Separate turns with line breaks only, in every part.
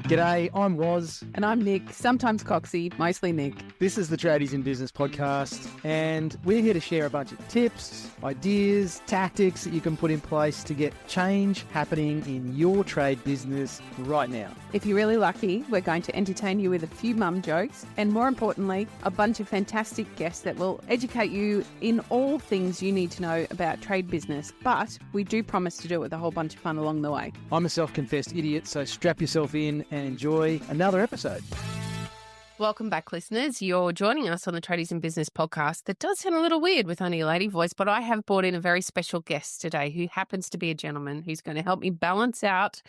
G'day, I'm Woz.
And I'm Nick, sometimes Coxie, mostly Nick.
This is the Tradies in Business podcast, and we're here to share a bunch of tips, ideas, tactics that you can put in place to get change happening in your trade business right now.
If you're really lucky, we're going to entertain you with a few mum jokes and, more importantly, a bunch of fantastic guests that will educate you in all things you need to know about trade business. But we do promise to do it with a whole bunch of fun along the way.
I'm a self-confessed idiot, so strap yourself in and enjoy another episode.
Welcome back, listeners. You're joining us on the Tradies in Business podcast. That does sound a little weird with only a lady voice, but I have brought in a very special guest today who happens to be a gentleman who's going to help me balance out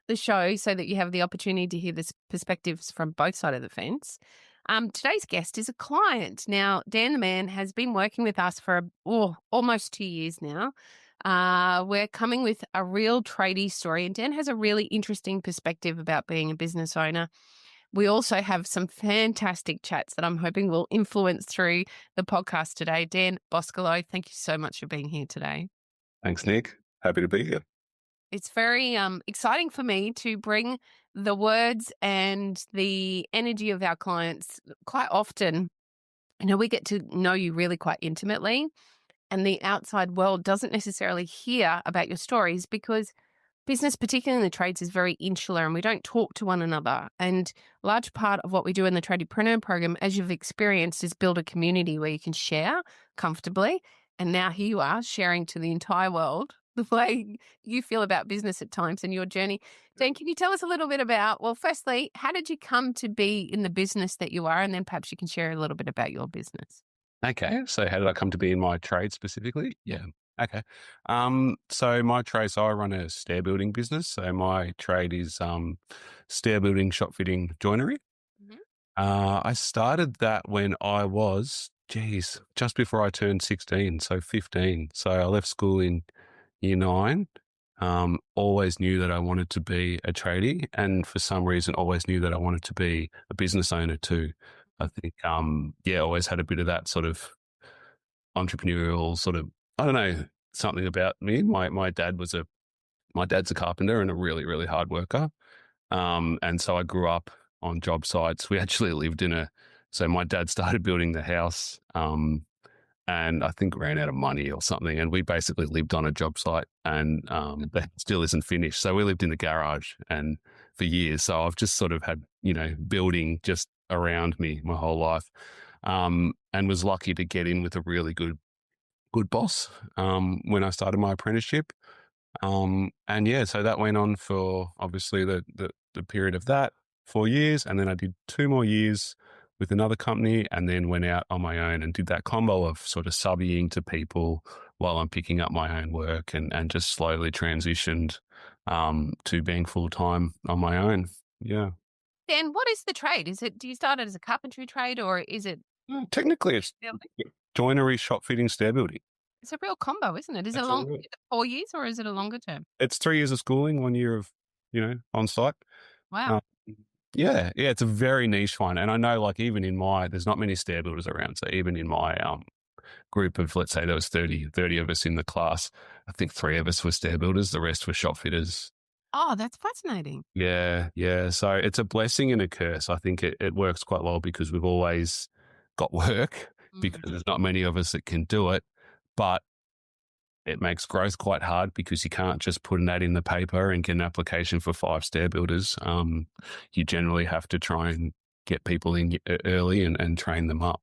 the show so that you have the opportunity to hear the perspectives from both sides of the fence. Today's guest is a client. Now, Dan the man has been working with us for almost 2 years now. We're coming with a real tradie story, and Dan has a really interesting perspective about being a business owner. We also have some fantastic chats that I'm hoping will influence through the podcast today. Dan Boscolo, thank you so much for being here today.
Thanks, Nick. Happy to be here.
It's very exciting for me to bring the words and the energy of our clients. Quite often, we get to know you really quite intimately, and the outside world doesn't necessarily hear about your stories because business, particularly in the trades, is very insular and we don't talk to one another. And a large part of what we do in the Tradiepreneur program, as you've experienced, is build a community where you can share comfortably. And now here you are sharing to the entire world the way you feel about business at times and your journey. Dan, can you tell us a little bit about, well, firstly, how did you come to be in the business that you are? And then perhaps you can share a little bit about your business.
Okay. So how did I come to be in my trade specifically? Yeah. Okay. So my trade, so I run a stair building business. So my trade is stair building, shop fitting, joinery. Mm-hmm. I started that when I was, just before I turned 16, so 15. So I left school in year 9. Always knew that I wanted to be a tradie, and for some reason always knew that I wanted to be a business owner too. I think, always had a bit of that sort of entrepreneurial sort of, I don't know, something about me. My dad's a carpenter and a really, really hard worker. And so I grew up on job sites. We actually lived so my dad started building the house, and I think ran out of money or something. And we basically lived on a job site, and that still isn't finished. So we lived in the garage and for years. So I've just sort of had, building just around me my whole life, and was lucky to get in with a really good boss when I started my apprenticeship. So that went on for obviously the period of that 4 years. And then I did 2 more years with another company, and then went out on my own and did that combo of sort of subbing to people while I'm picking up my own work, and just slowly transitioned to being full-time on my own. Yeah.
Dan, what is the trade? Do you start it as a carpentry trade, or is it?
Technically, it's joinery, shop fitting, stair building.
It's a real combo, isn't it? Is it 4 years or is it a longer term?
It's 3 years of schooling, 1 year of, on site.
Wow.
Yeah, it's a very niche one. And I know, like, even there's not many stair builders around. So even in my group of, let's say there was 30 of us in the class, I think 3 of us were stair builders. The rest were shop fitters.
Oh, that's fascinating.
Yeah. So it's a blessing and a curse. I think it works quite well because we've always got work because there's not many of us that can do it. But it makes growth quite hard because you can't just put an ad in the paper and get an application for 5 stair builders. You generally have to try and get people in early and train them up.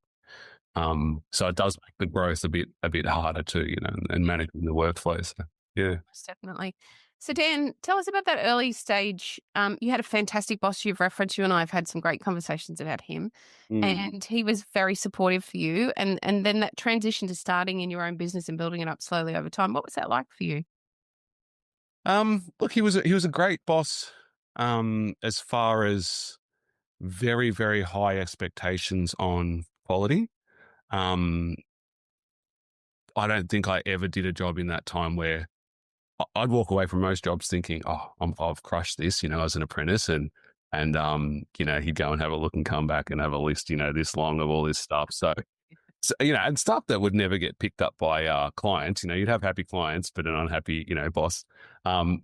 So it does make the growth a bit harder too, and managing the workflow. So, yeah.
Most definitely. So Dan, tell us about that early stage. You had a fantastic boss you've referenced. You and I have had some great conversations about him, and he was very supportive for you. And then that transition to starting in your own business and building it up slowly over time. What was that like for you?
Look, he was a great boss. As far as very, very high expectations on quality. I don't think I ever did a job in that time where I'd walk away from most jobs thinking, I've crushed this, as an apprentice, and he'd go and have a look and come back and have a list, this long of all this stuff. So So, and stuff that would never get picked up by clients. You'd have happy clients, but an unhappy, boss.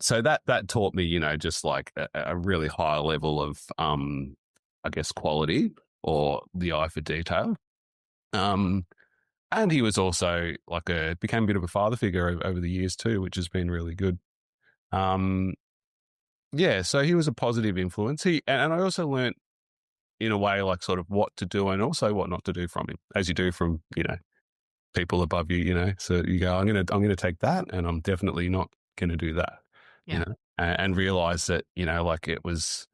So that taught me, just like a really high level of, I guess, quality or the eye for detail. And he was also became a bit of a father figure over the years too, which has been really good. Yeah, so he was a positive influence. And I also learnt in a way, like sort of what to do and also what not to do from him, as you do from, people above you, so you go, I'm going to take that and I'm definitely not going to do that,
Yeah.
and realize that, it was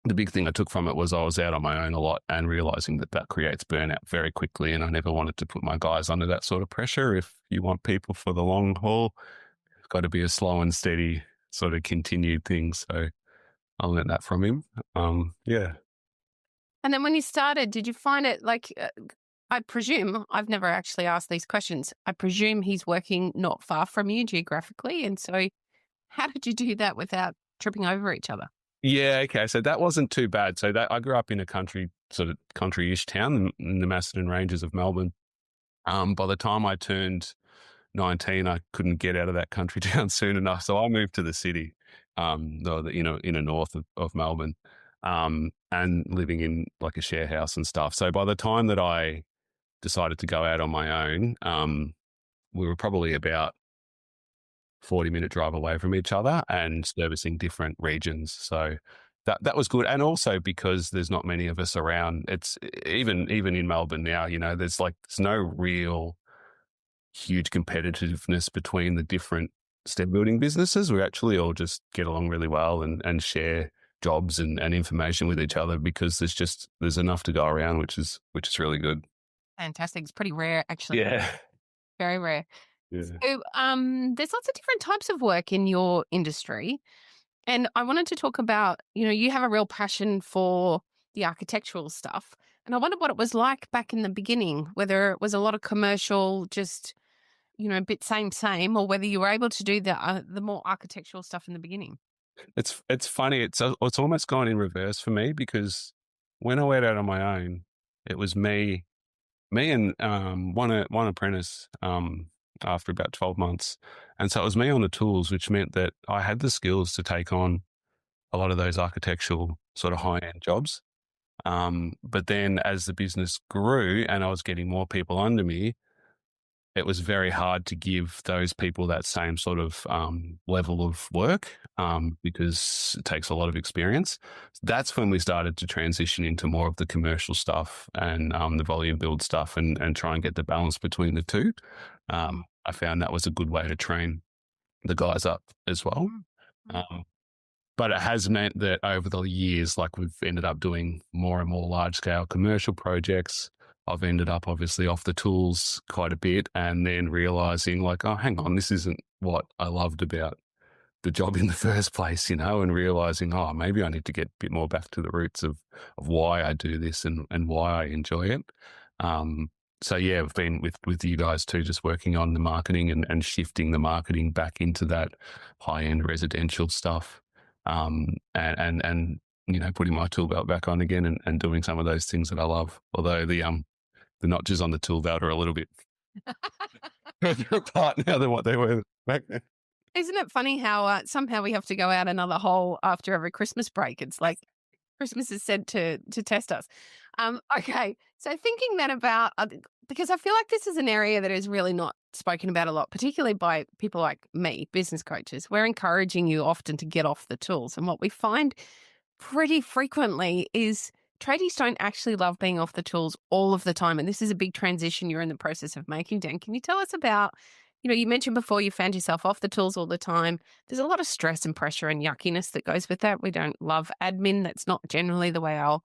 the big thing I took from it was I was out on my own a lot and realizing that creates burnout very quickly. And I never wanted to put my guys under that sort of pressure. If you want people for the long haul, it's got to be a slow and steady sort of continued thing. So I learned that from him. Yeah.
And then when you started, did you find it I presume, I've never actually asked these questions. I presume he's working not far from you geographically. And so how did you do that without tripping over each other?
Yeah, okay. So that wasn't too bad. So I grew up in a country-ish town in the Macedon Ranges of Melbourne. By the time I turned 19, I couldn't get out of that country town soon enough. So I moved to the city, inner north of Melbourne, and living in like a share house and stuff. So by the time that I decided to go out on my own, we were probably about 40-minute drive away from each other and servicing different regions. So that was good. And also because there's not many of us around. It's even in Melbourne now, there's no real huge competitiveness between the different step building businesses. We actually all just get along really well and share jobs and information with each other because there's enough to go around, which is really good.
Fantastic. It's pretty rare, actually.
Yeah.
Very rare.
Yeah.
So there's lots of different types of work in your industry. And I wanted to talk about, you have a real passion for the architectural stuff. And I wondered what it was like back in the beginning, whether it was a lot of commercial, just, a bit same, or whether you were able to do the more architectural stuff in the beginning.
It's funny. It's almost gone in reverse for me because when I went out on my own, it was me and one apprentice after about 12 months. And so it was me on the tools, which meant that I had the skills to take on a lot of those architectural sort of high-end jobs. But then as the business grew and I was getting more people under me, it was very hard to give those people that same sort of level of work because it takes a lot of experience. That's when we started to transition into more of the commercial stuff and the volume build stuff and try and get the balance between the two. I found that was a good way to train the guys up as well. But it has meant that over the years, we've ended up doing more and more large scale commercial projects. I've ended up obviously off the tools quite a bit and then realizing oh, hang on, this isn't what I loved about the job in the first place, and realizing, oh, maybe I need to get a bit more back to the roots of why I do this and why I enjoy it. So yeah, I've been with you guys too, just working on the marketing and shifting the marketing back into that high-end residential stuff. And putting my tool belt back on again and doing some of those things that I love. Although the notches on the tool belt are a little bit further apart now than what they were back then.
Isn't it funny how somehow we have to go out another hole after every Christmas break? It's like Christmas is said to test us. Okay, so thinking that about, because I feel like this is an area that is really not spoken about a lot, particularly by people like me, business coaches. We're encouraging you often to get off the tools. And what we find pretty frequently is tradies don't actually love being off the tools all of the time. And this is a big transition you're in the process of making, Dan. Can you tell us about, you mentioned before you found yourself off the tools all the time. There's a lot of stress and pressure and yuckiness that goes with that. We don't love admin. That's not generally the way our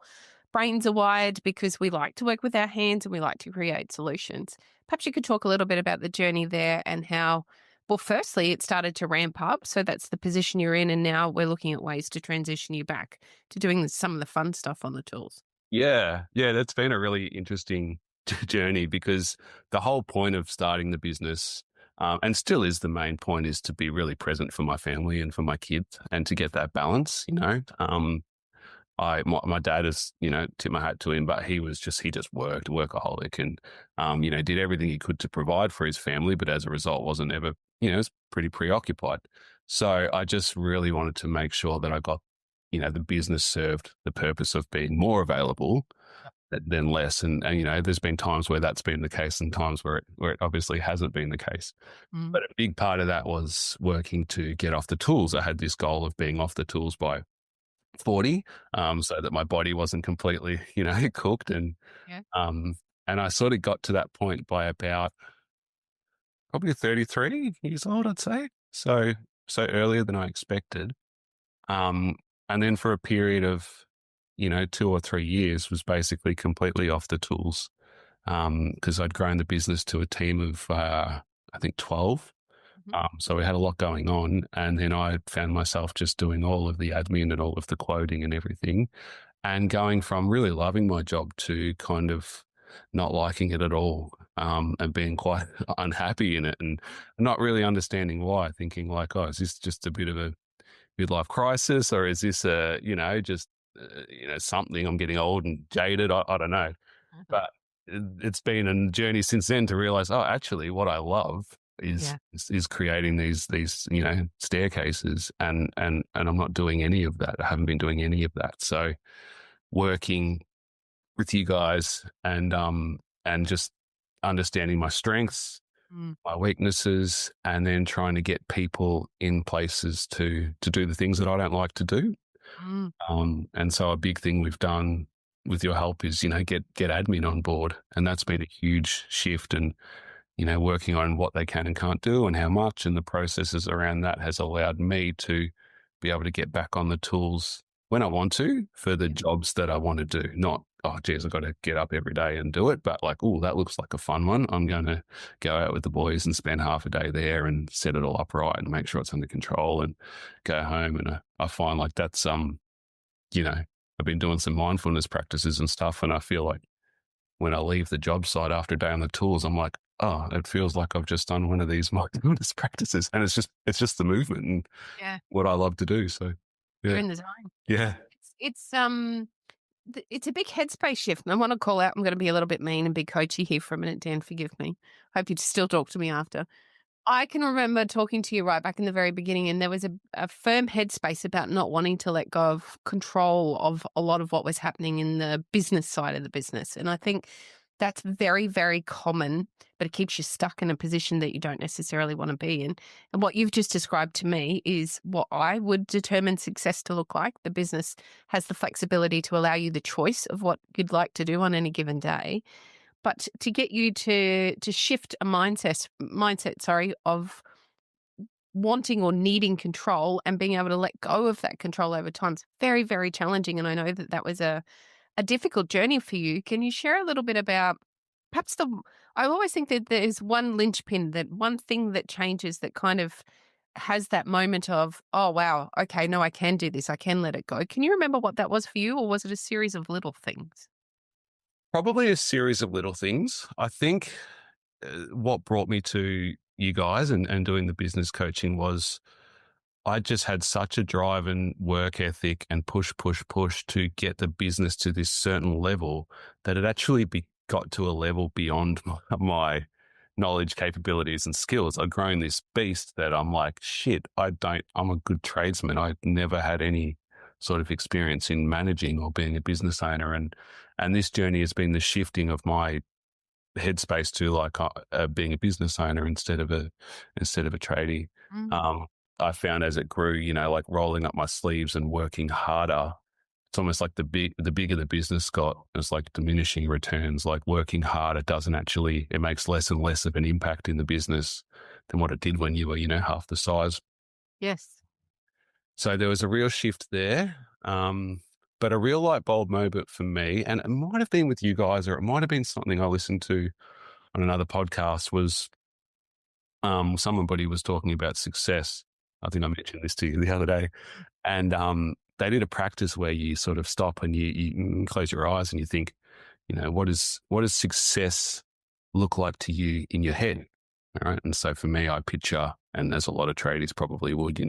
brains are wired because we like to work with our hands and we like to create solutions. Perhaps you could talk a little bit about the journey there and how, well, firstly, it started to ramp up. So that's the position you're in. And now we're looking at ways to transition you back to doing some of the fun stuff on the tools.
Yeah, that's been a really interesting journey because the whole point of starting the business, and still is the main point, is to be really present for my family and for my kids and to get that balance, my dad is, tip my hat to him, but he just worked, workaholic, and, did everything he could to provide for his family, but as a result wasn't ever, was pretty preoccupied. So I just really wanted to make sure that I got, the business served the purpose of being more available than less. And there's been times where that's been the case and times where it obviously hasn't been the case. But a big part of that was working to get off the tools. I had this goal of being off the tools by 40, so that my body wasn't completely, cooked. And,
Yeah.
and I sort of got to that point by about probably 33 years old, I'd say. So earlier than I expected. And then for a period of, 2 or 3 years was basically completely off the tools. Because I'd grown the business to a team of, I think 12. So we had a lot going on, and then I found myself just doing all of the admin and all of the quoting and everything, and going from really loving my job to kind of not liking it at all, and being quite unhappy in it and not really understanding why, thinking like, oh, is this just a bit of a midlife crisis, or is this just something, I'm getting old and jaded? I don't know. But it's been a journey since then to realize, oh, actually what I love is creating these staircases, and I'm not doing any of that. I haven't been doing any of that. So working with you guys and just understanding my strengths, my weaknesses, and then trying to get people in places to do the things that I don't like to do. And so a big thing we've done with your help is, get admin on board. And that's been a huge shift, and, working on what they can and can't do and how much, and the processes around that has allowed me to be able to get back on the tools when I want to for the jobs that I want to do. Not, oh, geez, I've got to get up every day and do it, but like, oh, that looks like a fun one. I'm going to go out with the boys and spend half a day there and set it all up right and make sure it's under control and go home. And I find like that's, I've been doing some mindfulness practices and stuff, and I feel like when I leave the job site after a day on the tools, I'm like, oh, it feels like I've just done one of these mindfulness practices, and it's just the movement and what I love to do. So
You're in the zone.
Yeah.
It's a big headspace shift. And I want to call out, I'm going to be a little bit mean and be coachy here for a minute, Dan, forgive me. Hope you still talk to me after. I can remember talking to you right back in the very beginning, and there was a firm headspace about not wanting to let go of control of a lot of what was happening in the business side of the business. And I think that's very, very common, but it keeps you stuck in a position that you don't necessarily want to be in. And what you've just described to me is what I would determine success to look like. The business has the flexibility to allow you the choice of what you'd like to do on any given day. But to get you to shift a mindset, of wanting or needing control and being able to let go of that control over time is very, very challenging. And I know that was a difficult journey for you. Can you share a little bit about perhaps I always think that there's one linchpin, that one thing that changes that kind of has that moment of, oh, wow, okay, no, I can do this. I can let it go. Can you remember what that was for you, or was it a series of little things?
Probably a series of little things. I think what brought me to you guys and doing the business coaching was I just had such a drive and work ethic and push to get the business to this certain level that it actually got to a level beyond my knowledge, capabilities, and skills. I'd grown this beast that I'm like, shit, I'm a good tradesman. I've never had any sort of experience in managing or being a business owner. And this journey has been the shifting of my headspace to like being a business owner instead of a tradie. I found as it grew, like rolling up my sleeves and working harder. It's almost like the bigger the business got, it's like diminishing returns. Like working harder it makes less and less of an impact in the business than what it did when you were, half the size.
Yes.
So there was a real shift there. But a real light bulb moment for me, and it might have been with you guys, or it might have been something I listened to on another podcast, was somebody was talking about success. I think I mentioned this to you the other day. And they did a practice where you sort of stop and you close your eyes and you think, what does success look like to you in your head? All right. And so for me, I picture, and as a lot of tradies probably would,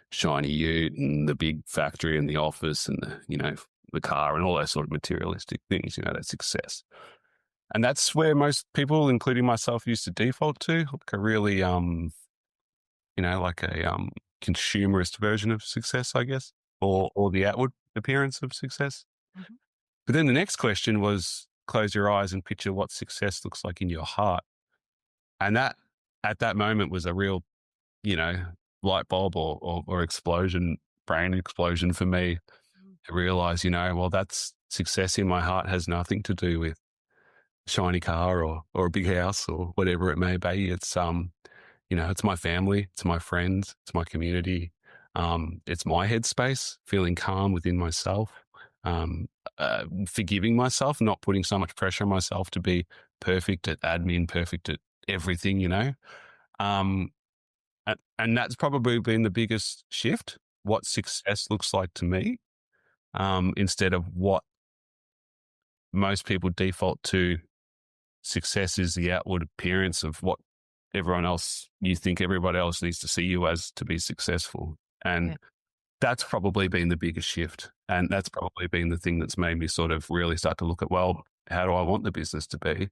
shiny ute and the big factory and the office and the, the car and all those sort of materialistic things, that success. And that's where most people, including myself, used to default to, like a really, like a consumerist version of success, I guess, or the outward appearance of success.
Mhm.
But then the next question was close your eyes and picture what success looks like in your heart. And that at that moment was a real, light bulb or explosion, brain explosion for me to realize, well, that's success in my heart has nothing to do with a shiny car or a big house or whatever it may be. It's, it's my family, it's my friends, it's my community. It's my headspace, feeling calm within myself, forgiving myself, not putting so much pressure on myself to be perfect at admin, perfect at everything, Um, and that's probably been the biggest shift, what success looks like to me, instead of what most people default to. Success is the outward appearance of what you think everybody else needs to see you as to be successful. And
Yeah.
that's probably been the biggest shift. And that's probably been the thing that's made me sort of really start to look at, well, how do I want the business to be?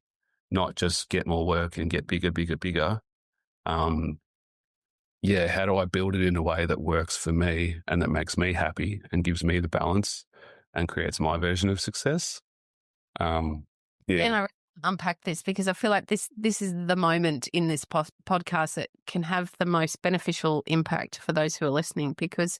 Not just get more work and get bigger, bigger, bigger. How do I build it in a way that works for me and that makes me happy and gives me the balance and creates my version of success?
And I unpack this because I feel like this is the moment in this podcast that can have the most beneficial impact for those who are listening, because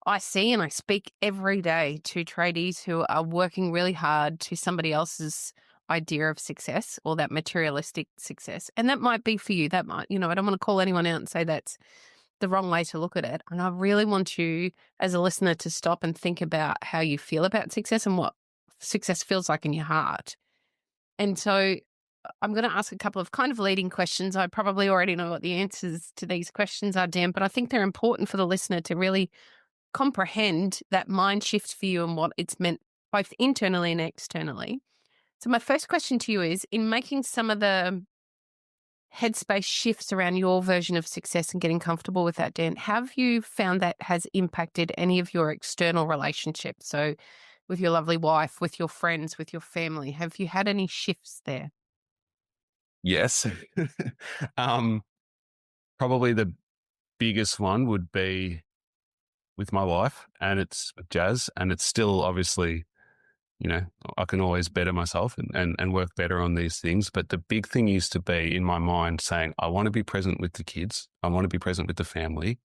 I see and I speak every day to tradies who are working really hard to somebody else's idea of success or that materialistic success. And that might be for you. That might, I don't want to call anyone out and say that's the wrong way to look at it. And I really want you as a listener to stop and think about how you feel about success and what success feels like in your heart. And so I'm going to ask a couple of kind of leading questions. I probably already know what the answers to these questions are, Dan, but I think they're important for the listener to really comprehend that mind shift for you and what it's meant both internally and externally. So my first question to you is, in making some of the headspace shifts around your version of success and getting comfortable with that, Dan, have you found that has impacted any of your external relationships? So with your lovely wife, with your friends, with your family, have you had any shifts there?
Yes. Probably the biggest one would be with my wife, and it's with Jazz, and it's still obviously, I can always better myself and work better on these things. But the big thing used to be in my mind saying, I want to be present with the kids. I want to be present with the family,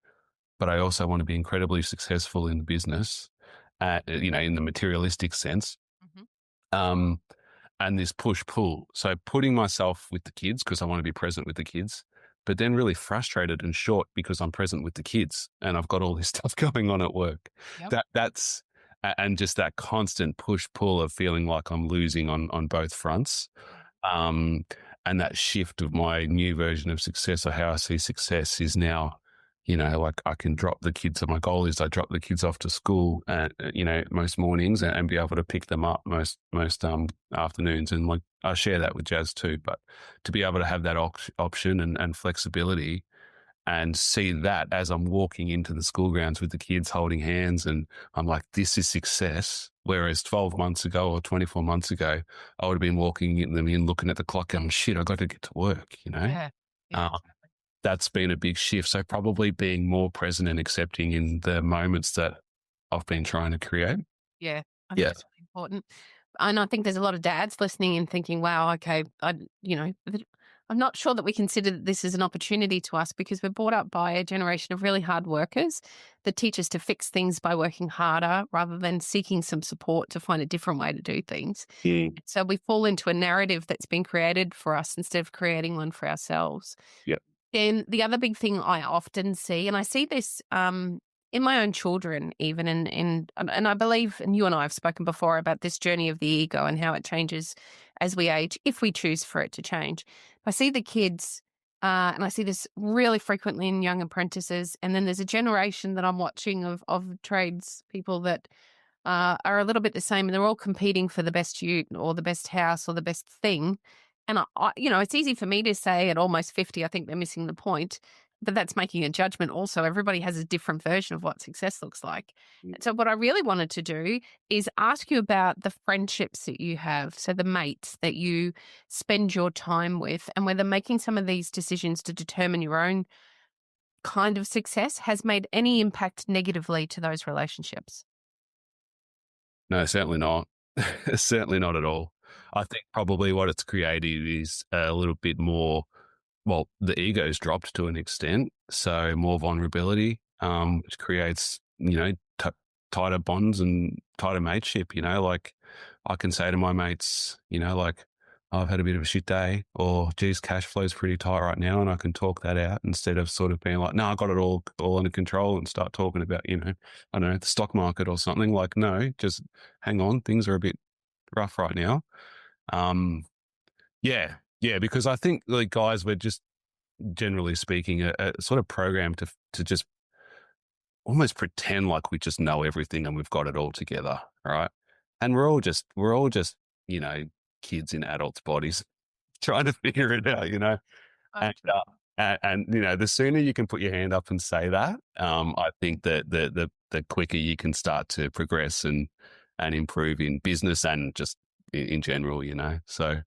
but I also want to be incredibly successful in the business, in the materialistic sense.
Mm-hmm.
And this push-pull. So putting myself with the kids because I want to be present with the kids, but then really frustrated and short because I'm present with the kids and I've got all this stuff going on at work.
Yep.
And just that constant push-pull of feeling like I'm losing on both fronts. And that shift of my new version of success, or how I see success, is now, like I can drop the kids. So my goal is I drop the kids off to school, most mornings and be able to pick them up most afternoons. And like I share that with Jazz too, but to be able to have that option and flexibility and see that as I'm walking into the school grounds with the kids holding hands, and I'm like, this is success. Whereas 12 months ago or 24 months ago, I would have been walking them in, looking at the clock and shit, I got to get to work,
Yeah. Exactly.
That's been a big shift. So probably being more present and accepting in the moments that I've been trying to create.
Yeah. I think that's really important. And I think there's a lot of dads listening and thinking, wow, okay, I'm not sure that we consider that this is an opportunity to us, because we're brought up by a generation of really hard workers that teach us to fix things by working harder rather than seeking some support to find a different way to do things.
Mm.
So we fall into a narrative that's been created for us instead of creating one for ourselves.
Yep.
And the other big thing I often see, and I see this in my own children even, and I believe, and you and I have spoken before about this journey of the ego and how it changes as we age, if we choose for it to change. I see the kids, and I see this really frequently in young apprentices, and then there's a generation that I'm watching of trades people that are a little bit the same, and they're all competing for the best ute or the best house or the best thing. And it's easy for me to say at almost 50, I think they're missing the point. but that's making a judgment also. Everybody has a different version of what success looks like.
Mm.
And so what I really wanted to do is ask you about the friendships that you have, so the mates that you spend your time with, and whether making some of these decisions to determine your own kind of success has made any impact negatively to those relationships.
No, certainly not. Certainly not at all. I think probably what it's created is a little bit more, well, the ego's dropped to an extent, so more vulnerability, which creates, tighter bonds and tighter mateship. Like I can say to my mates, like, I've had a bit of a shit day, or geez, cash flow's pretty tight right now, and I can talk that out instead of sort of being like, no, I got it all under control, and start talking about, I don't know, the stock market or something. Like, no, just hang on, things are a bit rough right now. Yeah, because I think, like, guys, we're just generally speaking a sort of programmed to just almost pretend like we just know everything and we've got it all together, right? And we're all just kids in adults' bodies trying to figure it out, and, the sooner you can put your hand up and say that, I think that the quicker you can start to progress and improve in business and just in general, So,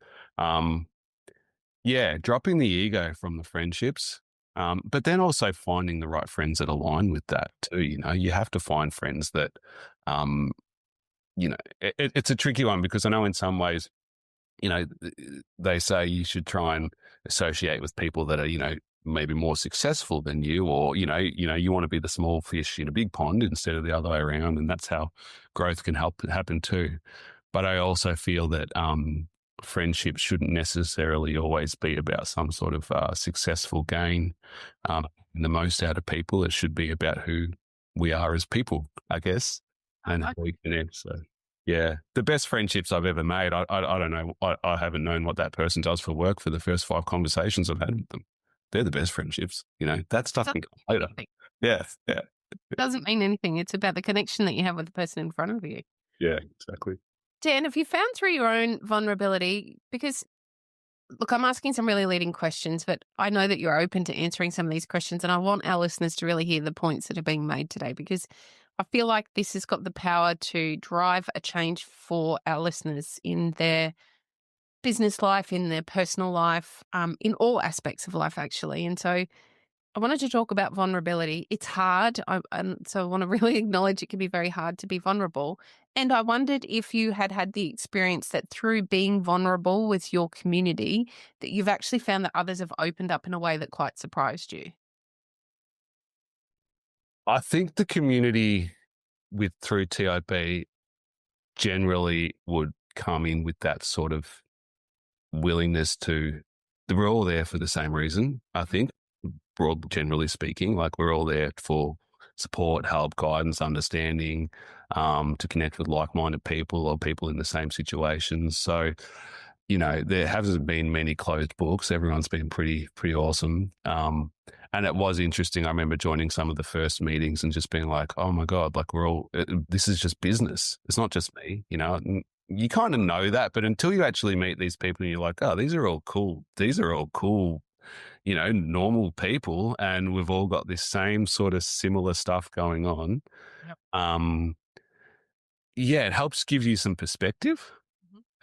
yeah, dropping the ego from the friendships, but then also finding the right friends that align with that too. You have to find friends that, um, it's a tricky one, because I know in some ways, they say you should try and associate with people that are, maybe more successful than you, or, you want to be the small fish in a big pond instead of the other way around. And that's how growth can help happen too. But I also feel that, friendship shouldn't necessarily always be about some sort of successful gain, the most out of people. It should be about who we are as people, I guess, and how we connect. So, yeah, the best friendships I've ever made, I don't know, I haven't known what that person does for work for the first 5 conversations I've had with them. They're the best friendships. That stuff can come later. Yeah.
Doesn't mean anything. It's about the connection that you have with the person in front of you.
Yeah, exactly.
Dan, have you found through your own vulnerability, because, look, I'm asking some really leading questions, but I know that you're open to answering some of these questions, and I want our listeners to really hear the points that are being made today, because I feel like this has got the power to drive a change for our listeners in their business life, in their personal life, in all aspects of life, actually. And so I wanted to talk about vulnerability. It's hard. And so I want to really acknowledge it can be very hard to be vulnerable. And I wondered if you had the experience that through being vulnerable with your community, that you've actually found that others have opened up in a way that quite surprised you.
I think the community through TIB generally would come in with that sort of willingness we're all there for the same reason, I think, generally speaking. Like, we're all there for support, help, guidance, understanding, to connect with like-minded people or people in the same situations. So, there hasn't been many closed books. Everyone's been pretty awesome. And it was interesting. I remember joining some of the first meetings and just being like, oh my God, like, this is just business. It's not just me, and you kind of know that, but until you actually meet these people and you're like, oh, these are all cool. These are all cool, normal people, and we've all got this same sort of similar stuff going on. Yep. Yeah, it helps give you some perspective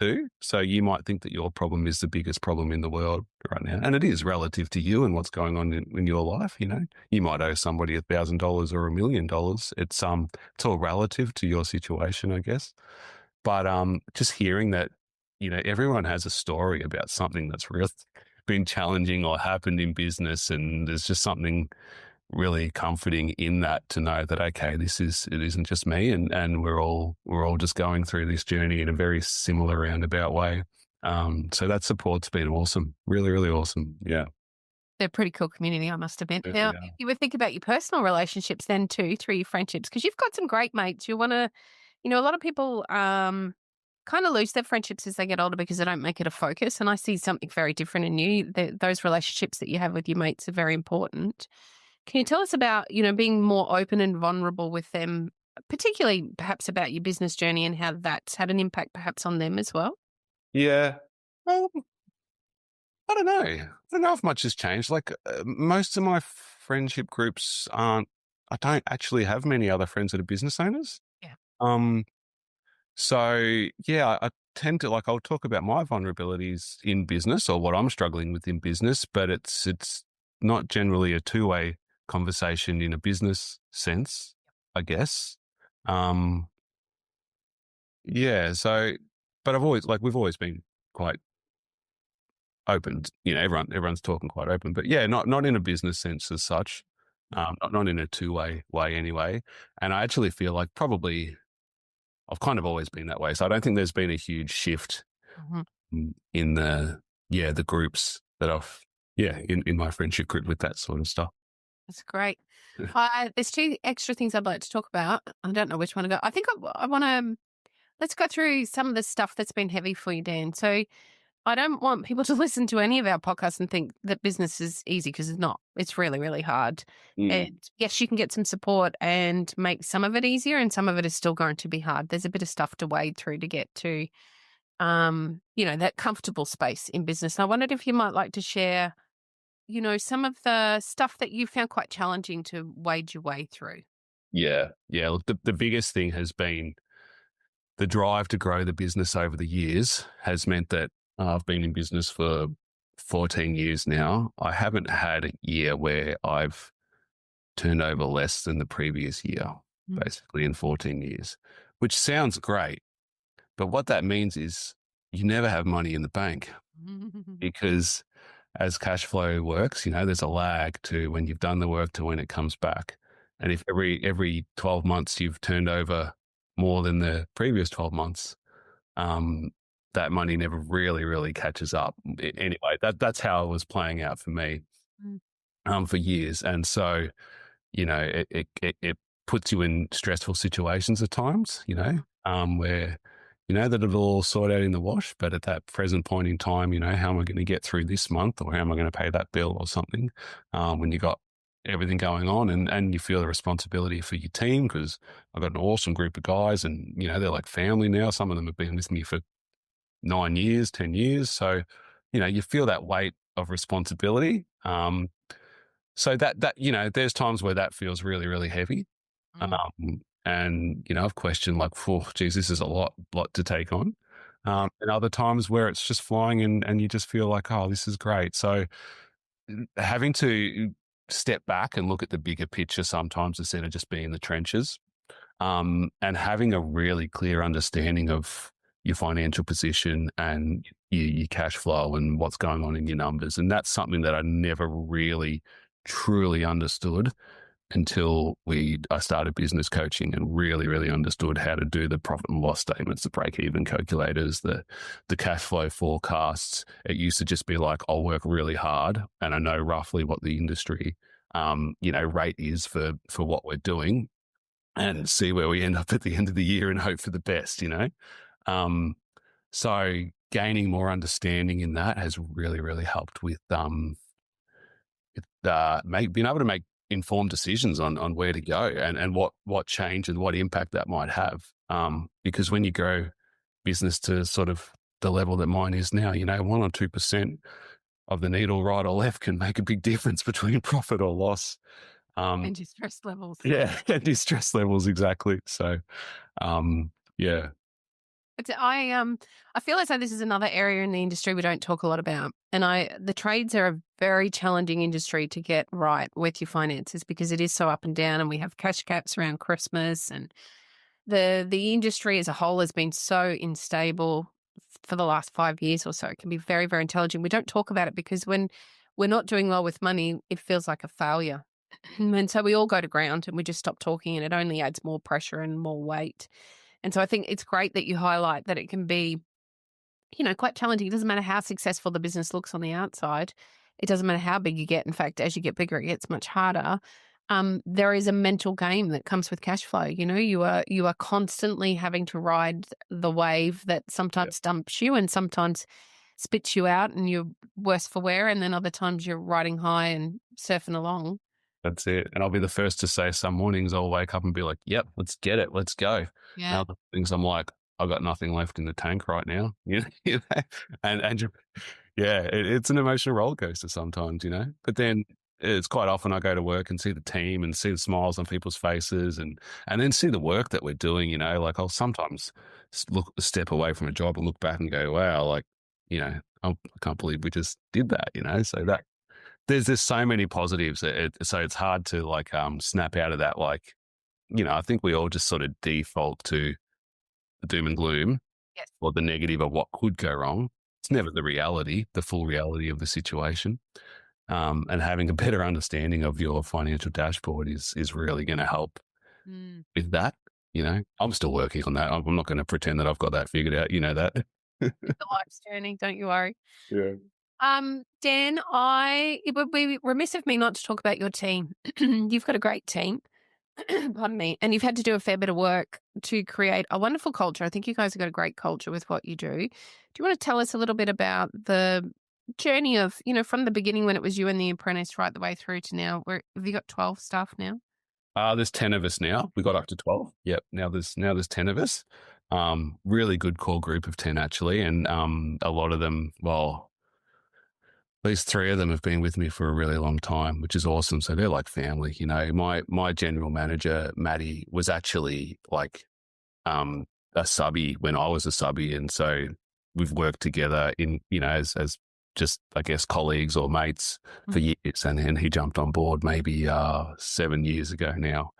too. So you might think that your problem is the biggest problem in the world right now, and it is relative to you and what's going on in your life. You might owe somebody $1,000 or $1 million. It's all relative to your situation, I guess. But just hearing that, everyone has a story about something that's really been challenging or happened in business, and there's just something really comforting in that, to know that, okay, it isn't just me, and we're all just going through this journey in a very similar roundabout way. So that support's been awesome, really, really awesome. Yeah.
They're a pretty cool community, I must admit. Now,
Yeah.
you would think about your personal relationships then too, through your friendships, because you've got some great mates. You want to, a lot of people kind of lose their friendships as they get older because they don't make it a focus. And I see something very different in you. Those relationships that you have with your mates are very important. Can you tell us about, being more open and vulnerable with them, particularly perhaps about your business journey and how that's had an impact perhaps on them as well?
Yeah. Well, I don't know. I don't know if much has changed. Like, most of my friendship groups I don't actually have many other friends that are business owners.
Yeah.
So yeah, I tend to I'll talk about my vulnerabilities in business or what I'm struggling with in business, but it's not generally a two-way conversation in a business sense, I guess. Yeah, so, but we've always been quite open. Everyone's talking quite open, but yeah, not in a business sense as such. Not in a two-way way anyway. And I actually feel like probably I've kind of always been that way. So I don't think there's been a huge shift
Mhm.
in the groups that in my friendship group with that sort of stuff.
That's great. There's two extra things I'd like to talk about. I don't know which one to go. I think I want to, let's go through some of the stuff that's been heavy for you, Dan. So I don't want people to listen to any of our podcasts and think that business is easy, because it's not. It's really, really hard. And yes, you can get some support and make some of it easier, and some of it is still going to be hard. There's a bit of stuff to wade through to get to, that comfortable space in business. And I wondered if you might like to share, some of the stuff that you found quite challenging to wade your way through.
Yeah. Look, the biggest thing has been the drive to grow the business over the years has meant that I've been in business for 14 years now. I haven't had a year where I've turned over less than the previous year, basically in 14 years, which sounds great. But what that means is you never have money in the bank, because as cash flow works, there's a lag to when you've done the work to when it comes back. And if every 12 months you've turned over more than the previous 12 months, that money never really, really catches up. Anyway, that's how it was playing out for me for years. And so, it puts you in stressful situations at times, where that it'll all sort out in the wash. But at that present point in time, how am I going to get through this month, or how am I going to pay that bill or something? When you got everything going on and you feel the responsibility for your team, because I've got an awesome group of guys and, they're like family now. Some of them have been with me for 9 years, 10 years. So, you feel that weight of responsibility. So that, there's times where that feels really, really heavy. And, I've questioned geez, this is a lot to take on. And other times where it's just flying and you just feel like, oh, this is great. So having to step back and look at the bigger picture sometimes instead of just being in the trenches, and having a really clear understanding of your financial position and your cash flow and what's going on in your numbers. And that's something that I never really truly understood until I started business coaching and really, really understood how to do the profit and loss statements, the break-even calculators, the cash flow forecasts. It used to just be like, I'll work really hard and I know roughly what the industry, rate is for what we're doing, and see where we end up at the end of the year and hope for the best, So gaining more understanding in that has really, really helped with being able to make informed decisions on where to go and what change and what impact that might have. Because when you grow business to sort of the level that mine is now, 1 or 2% of the needle right or left can make a big difference between profit or loss.
And your stress levels.
Yeah, and your stress levels, exactly. So, yeah.
I feel as though this is another area in the industry we don't talk a lot about. And the trades are a very challenging industry to get right with your finances, because it is so up and down, and we have cash caps around Christmas, and the industry as a whole has been so unstable for the last 5 years or so. It can be very, very intelligent. We don't talk about it because when we're not doing well with money, it feels like a failure. And so we all go to ground and we just stop talking, and it only adds more pressure and more weight. And so I think it's great that you highlight that it can be, quite challenging. It doesn't matter how successful the business looks on the outside. It doesn't matter how big you get. In fact, as you get bigger, it gets much harder. There is a mental game that comes with cash flow. You are constantly having to ride the wave that sometimes dumps you and sometimes spits you out and you're worse for wear. And then other times you're riding high and surfing along.
That's it. And I'll be the first to say some mornings I'll wake up and be like, yep, let's get it. Let's go.
Yeah.
And other things I'm like, I've got nothing left in the tank right now. And it's an emotional roller coaster sometimes, but then it's quite often I go to work and see the team and see the smiles on people's faces and then see the work that we're doing, like I'll sometimes step away from a job and look back and go, wow, like, I can't believe we just did that, so that there's so many positives. So it's hard to like, snap out of that. Like, I think we all just sort of default to the doom and gloom
Yes.
or the negative of what could go wrong. It's never the reality, the full reality of the situation. And having a better understanding of your financial dashboard is really going to help with that. I'm still working on that. I'm not going to pretend that I've got that figured out. You know that.
The life's journey, don't you worry.
Yeah.
Dan, it would be remiss of me not to talk about your team. You've got a great team. Pardon me. And you've had to do a fair bit of work to create a wonderful culture. I think you guys have got a great culture with what you do. Do you want to tell us a little bit about the journey of, from the beginning when it was you and the apprentice right the way through to now? Have you got 12 staff now?
There's 10 of us now. We got up to 12. Yep. Now there's 10 of us. Really good core group of 10 actually. And a lot of them, well, at least 3 of them have been with me for a really long time, which is awesome. So they're like family. My general manager, Maddie, was actually like a subby when I was a subby. And so we've worked together in, as just, I guess, colleagues or mates for years. And then he jumped on board maybe 7 years ago now.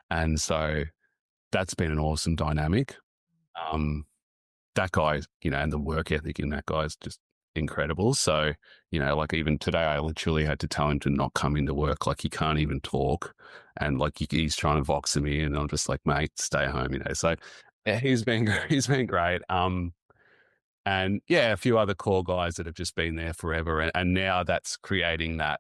And so that's been an awesome dynamic. That guy, and the work ethic in that guy is just incredible. So, like even today, I literally had to tell him to not come into work. Like he can't even talk. And like he's trying to vox me and I'm just like, mate, stay home, So yeah, he's been great. And yeah, a few other core guys that have just been there forever. And now that's creating that,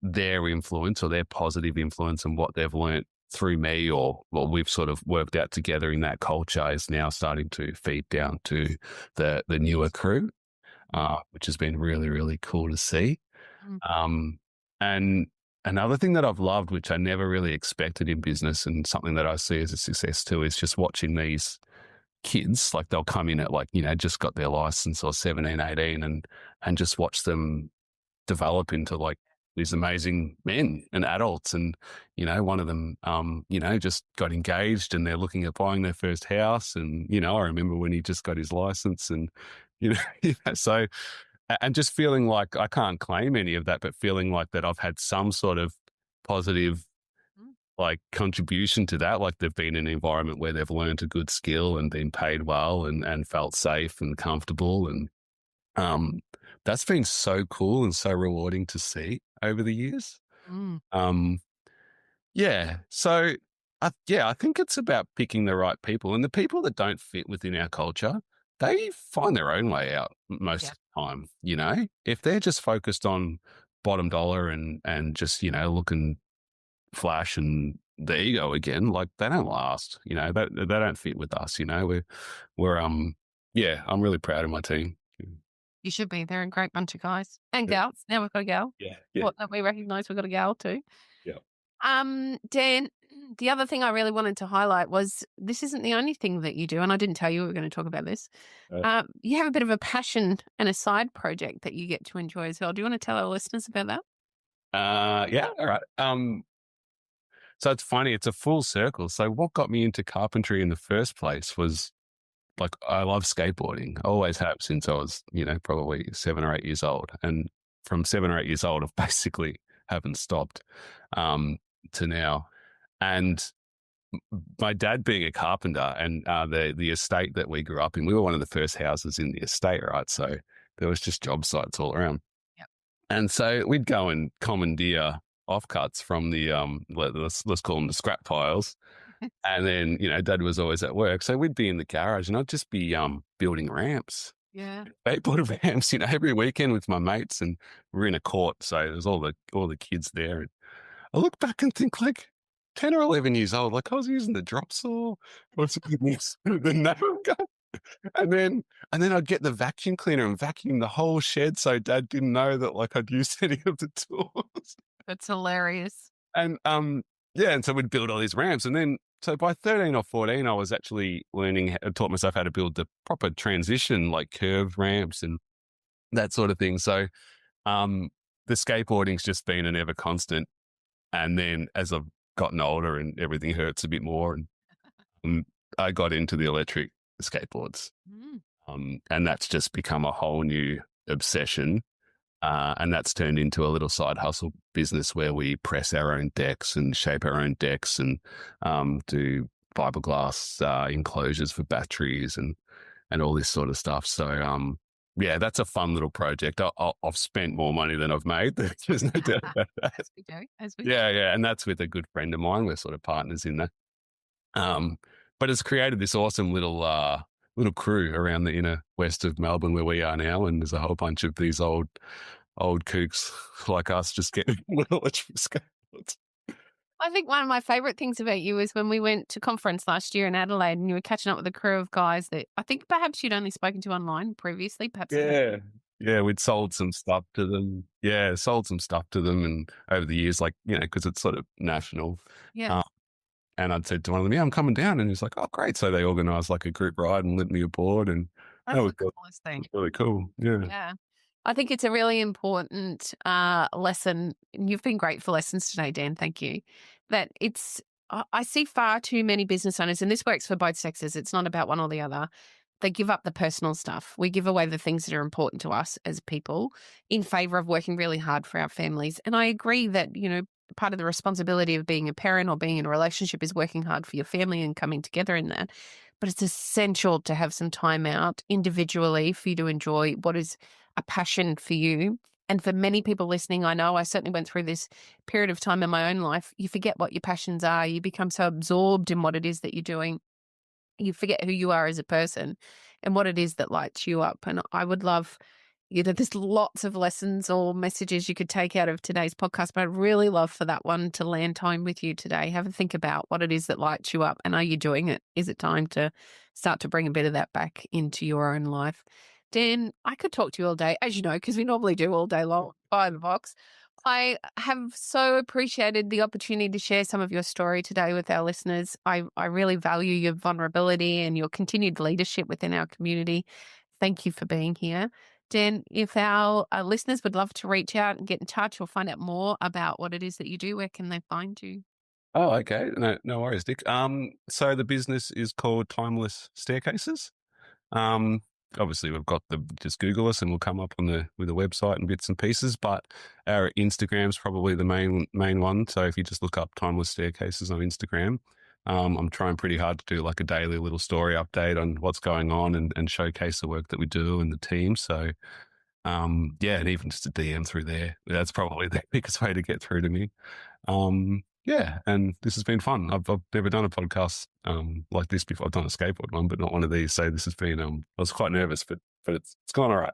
their influence or their positive influence and what they've learnt through me or what we've sort of worked out together in that culture is now starting to feed down to the newer crew, which has been really, really cool to see. And another thing that I've loved, which I never really expected in business and something that I see as a success too, is just watching these kids, like they'll come in at like, just got their license or 17, 18 and just watch them develop into like these amazing men and adults. And, one of them, just got engaged and they're looking at buying their first house. And, I remember when he just got his license and, so, and just feeling like I can't claim any of that, but feeling like that I've had some sort of positive like contribution to that. Like they've been in an environment where they've learned a good skill and been paid well and felt safe and comfortable. And, that's been so cool and so rewarding to see over the years. Yeah. So I think it's about picking the right people, and the people that don't fit within our culture, they find their own way out most of the time. If they're just focused on bottom dollar and just, looking flash and the ego again, like they don't last, they don't fit with us. We're I'm really proud of my team.
You should be. They're a great bunch of guys and gals. Now we've got a gal.
Yeah.
What that we recognise we've got a gal too.
Yeah.
Dan, the other thing I really wanted to highlight was this isn't the only thing that you do, and I didn't tell you we were going to talk about this. You have a bit of a passion and a side project that you get to enjoy as well. Do you want to tell our listeners about that?
Yeah. All right. So it's funny. It's a full circle. So what got me into carpentry in the first place was like, I love skateboarding. I always have since I was, probably 7 or 8 years old. And from 7 or 8 years old, I've basically haven't stopped to now. And my dad being a carpenter and the estate that we grew up in, we were one of the first houses in the estate, right? So there was just job sites all around.
Yep.
And so we'd go and commandeer offcuts from the, let's call them the scrap piles. And then, Dad was always at work. So we'd be in the garage and I'd just be building ramps.
Yeah.
Skateboard ramps, every weekend with my mates, and we're in a court. So there's all the kids there. And I look back and think like 10 or 11 years old, like I was using the drop saw or the nail gun. And then I'd get the vacuum cleaner and vacuum the whole shed. So Dad didn't know that like I'd used any of the tools.
That's hilarious.
And and so we'd build all these ramps. And then, so by 13 or 14, I was actually taught myself how to build the proper transition, like curved ramps and that sort of thing. So the skateboarding's just been an ever constant. And then as I've gotten older and everything hurts a bit more, and I got into the electric skateboards. And that's just become a whole new obsession. And that's turned into a little side hustle business where we press our own decks and shape our own decks and do fiberglass enclosures for batteries and all this sort of stuff. So, yeah, that's a fun little project. I've spent more money than I've made. There's no doubt about that.
As we do.
Yeah. And that's with a good friend of mine. We're sort of partners in that. But it's created this awesome little crew around the inner west of Melbourne where we are now. And there's a whole bunch of these old kooks like us just getting little electric skateboards.
I think one of my favourite things about you is when we went to conference last year in Adelaide and you were catching up with a crew of guys that I think perhaps you'd only spoken to online previously. Perhaps.
Yeah, we'd sold some stuff to them. Yeah, sold some stuff to them and over the years, like, because it's sort of national.
Yeah.
And I'd said to one of them, yeah, I'm coming down. And he's like, oh, great. So they organised like a group ride and let me aboard. And
that's the coolest thing.
Really cool. Yeah.
Yeah. I think it's a really important lesson. You've been great for lessons today, Dan. Thank you. That I see far too many business owners, and this works for both sexes. It's not about one or the other. They give up the personal stuff. We give away the things that are important to us as people in favor of working really hard for our families. And I agree that, part of the responsibility of being a parent or being in a relationship is working hard for your family and coming together in that. But it's essential to have some time out individually for you to enjoy what is a passion for you. And for many people listening, I know I certainly went through this period of time in my own life. You forget what your passions are. You become so absorbed in what it is that you're doing. You forget who you are as a person and what it is that lights you up. And I would love, there's lots of lessons or messages you could take out of today's podcast, but I'd really love for that one to land time with you today. Have a think about what it is that lights you up and are you doing it? Is it time to start to bring a bit of that back into your own life? Dan, I could talk to you all day, as you know, because we normally do all day long by the box. I have so appreciated the opportunity to share some of your story today with our listeners. I really value your vulnerability and your continued leadership within our community. Thank you for being here. Dan, if our listeners would love to reach out and get in touch or find out more about what it is that you do, where can they find you?
Oh, okay. No worries, Dick. So the business is called Timeless Staircases. Obviously we've got just Google us and we'll come up with a website and bits and pieces, but our Instagram's probably the main one. So if you just look up Timeless Staircases on Instagram, I'm trying pretty hard to do like a daily little story update on what's going on and showcase the work that we do and the team. So, and even just a DM through there. That's probably the biggest way to get through to me. Yeah, and this has been fun. I've never done a podcast like this before. I've done a skateboard one, but not one of these. So this has been, I was quite nervous, but it's gone all right.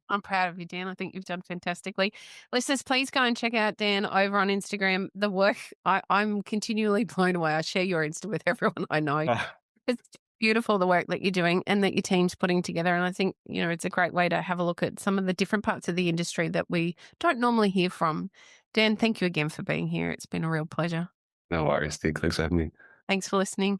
I'm proud of you, Dan. I think you've done fantastically. Listeners, please go and check out Dan over on Instagram. The work, I'm continually blown away. I share your Insta with everyone I know. It's beautiful, the work that you're doing and that your team's putting together. And I think, it's a great way to have a look at some of the different parts of the industry that we don't normally hear from. Dan, thank you again for being here. It's been a real pleasure.
No worries, Dick. Thanks for having me.
Thanks for listening.